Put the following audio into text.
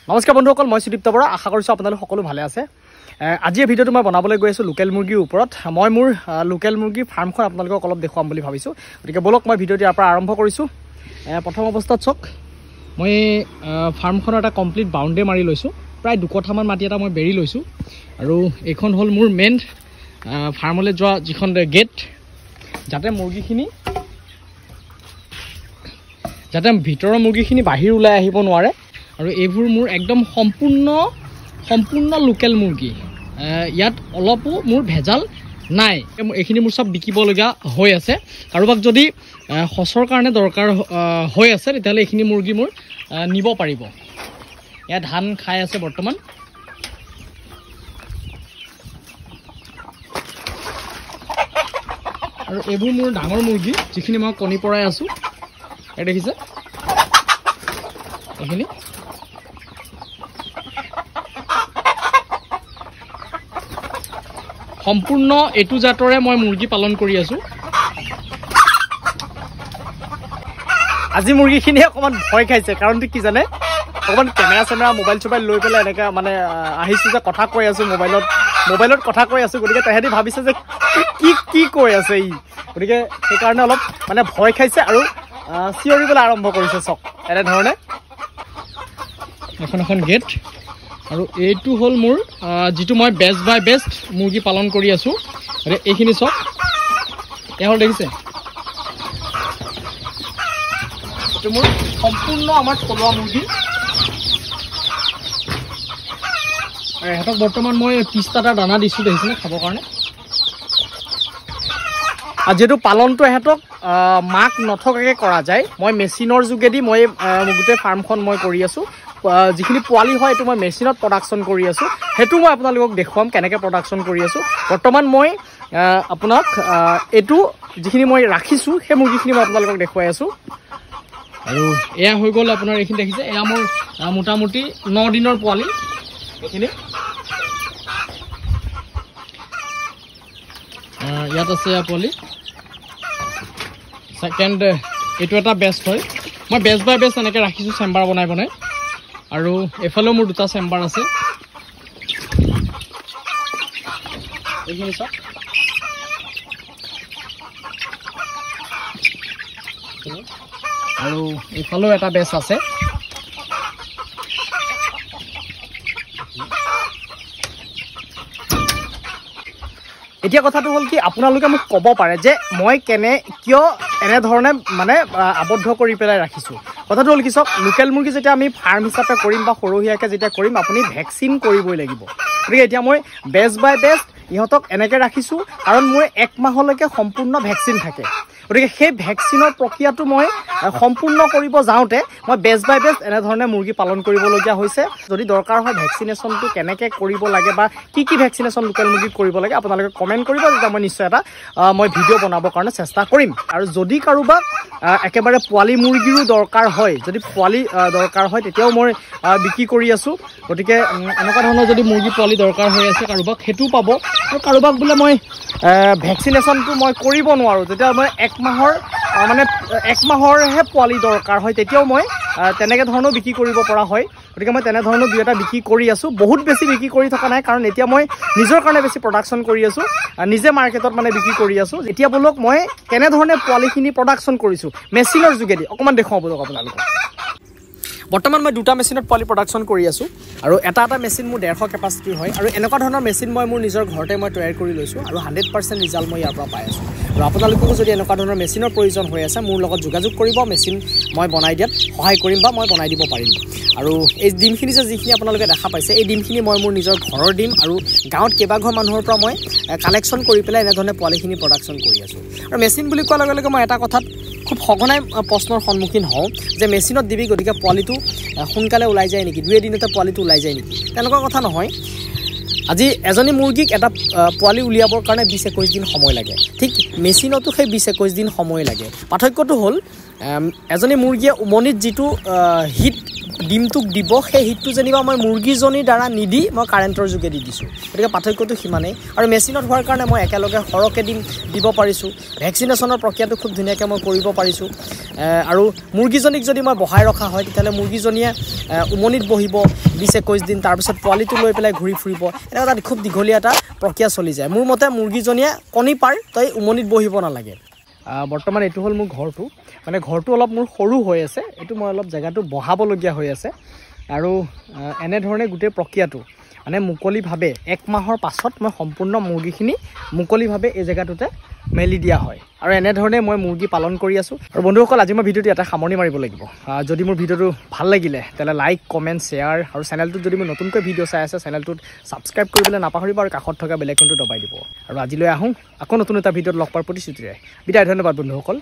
নমস্কাৰ বন্ধুসকল, মই সুদীপ্ত বৰা। আশা কৰিছোঁ আপোনালোক সকলো ভালে আছে। আজিৰ ভিডিঅ'টো মই বনাবলৈ গৈ আছোঁ লোকেল মুৰ্গীৰ ওপৰত। মই মোৰ লোকেল মুৰ্গীৰ ফাৰ্মখন আপোনালোকক অলপ দেখুৱাম বুলি ভাবিছোঁ। গতিকে বলক মই ভিডিঅ'টো ইয়াৰ পৰা আৰম্ভ কৰিছোঁ। প্ৰথম অৱস্থাত চাওক, মই ফাৰ্মখনৰ এটা কমপ্লিট বাউণ্ডেৰী মাৰি লৈছোঁ। প্ৰায় 2 কঠামান মাটি এটা মই বেৰি লৈছোঁ। আৰু এইখন হ'ল মোৰ মেইন ফাৰ্মলৈ যোৱা যিখন গেট, যাতে ভিতৰৰ মুৰ্গীখিনি বাহিৰ ওলাই আহিব নোৱাৰে। আৰু এইবোৰ মোৰ একদম সম্পূৰ্ণ লোকেল মুৰ্গী। ইয়াত অলপো মোৰ ভেজাল নাই। এইখিনি মোৰ চব বিকিবলগীয়া হৈ আছে। কাৰোবাক যদি সঁচৰ কাৰণে দৰকাৰ হৈ আছে তেতিয়াহ'লে এইখিনি মুৰ্গী মোৰ নিব পাৰিব। ইয়াত ধান খাই আছে বৰ্তমান। আৰু এইবোৰ মোৰ ডাঙৰ মুৰ্গী, যিখিনি মই কণী পৰাই আছোঁ। এই দেখিছে এইখিনি। সম্পূৰ্ণ এইটো জাতৰে মই মুৰ্গী পালন কৰি আছোঁ। আজি মুৰ্গীখিনিয়ে অকণমান ভয় খাইছে, কাৰণটো কি জানে? অকণমান কেমেৰা মোবাইল লৈ পেলাই এনেকৈ মানে আহিছোঁ যে কথা কৈ আছোঁ, মোবাইলত কথা কৈ আছোঁ। গতিকে তেহেঁতি ভাবিছে যে কি কৈ আছে ই। গতিকে সেইকাৰণে অলপ মানে ভয় খাইছে আৰু চিঞৰিবলৈ আৰম্ভ কৰিছে। চাওক এনেধৰণে এখন গেট। আৰু এইটো হ'ল মোৰ যিটো মই বেষ্ট বাই বেষ্ট মুৰ্গী পালন কৰি আছোঁ। এইখিনি চাওক, এয়া হ'ল দেখিছে, এইটো মোৰ সম্পূৰ্ণ আমাৰ থলুৱা মুৰ্গী। ইহঁতক বৰ্তমান মই পিস্তাটা দানা দিছোঁ, দেখিছেনে, খাবৰ কাৰণে। আৰু যিহেতু পালনটো ইহঁতক মাক নথকাকৈ কৰা যায়, মই মেচিনৰ যোগেদি মই গোটেই ফাৰ্মখন মই কৰি আছোঁ। যিখিনি পোৱালি হয় এইটো মই মেচিনত প্ৰডাকশ্যন কৰি আছোঁ। সেইটো মই আপোনালোকক দেখুৱাম কেনেকৈ প্ৰডাকশ্যন কৰি আছোঁ। বৰ্তমান মই আপোনাক এইটো যিখিনি মই ৰাখিছোঁ সেই মুৰ্গীখিনি মই আপোনালোকক দেখুৱাই আছোঁ। আৰু এয়া হৈ গ'ল আপোনাৰ, এইখিনি দেখিছে, এয়া মোৰ মোটামুটি 9 দিনৰ পোৱালি। এইখিনি ইয়াত আছে এয়া পোৱালি। ছেকেণ্ড এইটো এটা বেষ্ট হয়। মই বেষ্ট বাই বেষ্ট এনেকৈ ৰাখিছোঁ, চেম্বাৰ বনাই। আৰু এফালেও মোৰ 2টা চেম্বাৰ আছে। এইখিনি চাওক, আৰু এইফালেও এটা বেচ আছে। এতিয়া কথাটো হ'ল কি, আপোনালোকে মোক ক'ব পাৰে যে মই কিয় এনেধৰণে মানে আবদ্ধ কৰি পেলাই ৰাখিছোঁ। কথাটো হ'ল কি, চাওক, লোকেল মুৰ্গী যেতিয়া আমি ফাৰ্ম হিচাপে কৰিম বা সৰহীয়াকৈ যেতিয়া কৰিম, আপুনি ভেকচিন কৰিবই লাগিব। গতিকে এতিয়া মই বেষ্ট বাই বেষ্ট ইহঁতক এনেকৈ ৰাখিছোঁ, কাৰণ মোৰ 1 মাহলৈকে সম্পূৰ্ণ ভেকচিন থাকে। গতিকে সেই ভেকচিনৰ প্ৰক্ৰিয়াটো মই সম্পূৰ্ণ কৰিব যাওঁতে মই বেষ্ট বাই বেষ্ট এনেধৰণে মুৰ্গী পালন কৰিবলগীয়া হৈছে। যদি দৰকাৰ হয় ভেকচিনেশ্যনটো কেনেকৈ কৰিব লাগে বা কি ভেকচিনেশ্যন লোকেল মুৰ্গীক কৰিব লাগে, আপোনালোকে কমেণ্ট কৰিব, তেতিয়া মই নিশ্চয় এটা মই ভিডিঅ' বনাবৰ কাৰণে চেষ্টা কৰিম। আৰু যদি কাৰোবাক একেবাৰে পোৱালি মুৰ্গীৰো দৰকাৰ হয়, তেতিয়াও মই বিক্ৰী কৰি আছোঁ। গতিকে এনেকুৱা ধৰণৰ যদি মুৰ্গী পোৱালি দৰকাৰ হৈ আছে কাৰোবাক, সেইটোও পাব। আৰু কাৰোবাক বোলে মই ভেকচিনেশ্যনটো মই কৰিব নোৱাৰোঁ, তেতিয়া মই 1 মাহৰহে পোৱালি দৰকাৰ হয়, তেতিয়াও মই তেনেকৈ ধৰণেও বিক্ৰী কৰিব পৰা হয়। গতিকে মই তেনেধৰণৰ 2 এটা বিক্ৰী কৰি আছোঁ। বহুত বেছি বিক্ৰী কৰি থকা নাই, কাৰণ এতিয়া মই নিজৰ কাৰণে বেছি প্ৰডাকশ্যন কৰি আছোঁ, নিজে মাৰ্কেটত মানে বিক্ৰী কৰি আছোঁ। এতিয়া বলক মই কেনেধৰণে পোৱালিখিনি প্ৰডাকশ্যন কৰিছোঁ মেচিনৰ যোগেদি অকণমান দেখুৱাওঁ বলক আপোনালোকক। বৰ্তমান মই 2টা মেচিনত পোৱালি প্ৰডাকশ্যন কৰি আছোঁ। আৰু এটা মেচিন মোৰ 150 কেপাচিটিৰ হয়। আৰু এনেকুৱা ধৰণৰ মেচিন মই মোৰ নিজৰ ঘৰতে মই তৈয়াৰ কৰি লৈছোঁ। আৰু 100% ৰিজাল্ট মই ইয়াৰ পৰা পাই আছোঁ। আৰু আপোনালোককো যদি এনেকুৱা ধৰণৰ মেচিনৰ প্ৰয়োজন হৈ আছে, মোৰ লগত যোগাযোগ কৰিব। মেচিন মই বনাই দিয়াত সহায় কৰিম বা মই বনাই দিব পাৰিম। আৰু এই ডিমখিনি যিখিনি আপোনালোকে দেখা পাইছে, এই ডিমখিনি মই মোৰ নিজৰ ঘৰৰ ডিম আৰু গাঁৱত কেইবাঘৰ মানুহৰ পৰা মই কালেকশ্যন কৰি পেলাই এনেধৰণে পোৱালিখিনি প্ৰডাকশ্যন কৰি আছোঁ। আৰু মেচিন বুলি কোৱাৰ লগে লগে মই এটা কথাত খুব সঘনাই প্ৰশ্নৰ সন্মুখীন হওঁ যে মেচিনত দিবি, গতিকে পোৱালিটো সোনকালে ওলাই যায় নেকি, 2 এদিনতে পোৱালিটো ওলাই যায় নেকি? তেনেকুৱা কথা নহয়। আজি এজনী মুৰ্গীক এটা পোৱালি উলিয়াবৰ কাৰণে 20-21 দিন সময় লাগে। ঠিক মেচিনতো সেই 20-21 দিন সময় লাগে। পাৰ্থক্যটো হ'ল এজনী মুৰ্গীয়ে উমনিত যিটো হিট ডিমটোক দিব, সেই হিটটো যেনিবা মই মুৰ্গীজনীৰ দ্বাৰা নিদি মই কাৰেণ্টৰ যোগেদি দিছোঁ। গতিকে পাৰ্থক্যটো সিমানেই। আৰু মেচিনত হোৱাৰ কাৰণে মই একেলগে সৰহকৈ ডিম দিব পাৰিছোঁ। ভেকচিনেশ্যনৰ প্ৰক্ৰিয়াটো খুব ধুনীয়াকৈ মই কৰিব পাৰিছোঁ। আৰু মুৰ্গীজনীক যদি মই বহাই ৰখা হয় তেতিয়াহ'লে মুৰ্গীজনীয়ে উমনিত বহিব 20-21 দিন, তাৰপিছত পোৱালিটো লৈ পেলাই ঘূৰি ফুৰিব। এনেকুৱা এটা খুব দীঘলীয়া এটা প্ৰক্ৰিয়া চলি যায়। মোৰ মতে মুৰ্গীজনীয়ে কণী পাৰ তই উমনিত বহিব নালাগে। বৰ্তমান এইটো হ'ল মোৰ ঘৰটো, মানে ঘৰটো অলপ মোৰ সৰু হৈ আছে, এইটো মই অলপ জেগাটো বঢ়াবলগীয়া হৈ আছে। আৰু এনেধৰণে গোটেই প্ৰক্ৰিয়াটো মানে মুকলিভাৱে 1 মাহৰ পাছত মই সম্পূৰ্ণ মুৰ্গীখিনি মুকলিভাৱে এই জেগাটোতে মেলি দিয়া হয়। আৰু এনেধৰণে মই মুৰ্গী পালন কৰি আছোঁ। আৰু বন্ধুসকল, আজি মই ভিডিঅ'টো এটা সামৰণি মাৰিব লাগিব। যদি মোৰ ভিডিঅ'টো ভাল লাগিলে তেতিয়াহ'লে লাইক, কমেণ্ট, শ্বেয়াৰ আৰু চেনেলটোত যদি মই নতুনকৈ ভিডিঅ' চাই আছে চেনেলটোত ছাবস্ক্ৰাইব কৰিবলৈ নাপাহৰিব আৰু কাষত থকা বেল আইকনটো দবাই দিব। আৰু আজিলৈ আহোঁ আকৌ নতুন এটা ভিডিঅ'ত লগ পোৱাৰ প্ৰতিশ্ৰুতিৰে। বিদায়, ধন্যবাদ বন্ধুসকল।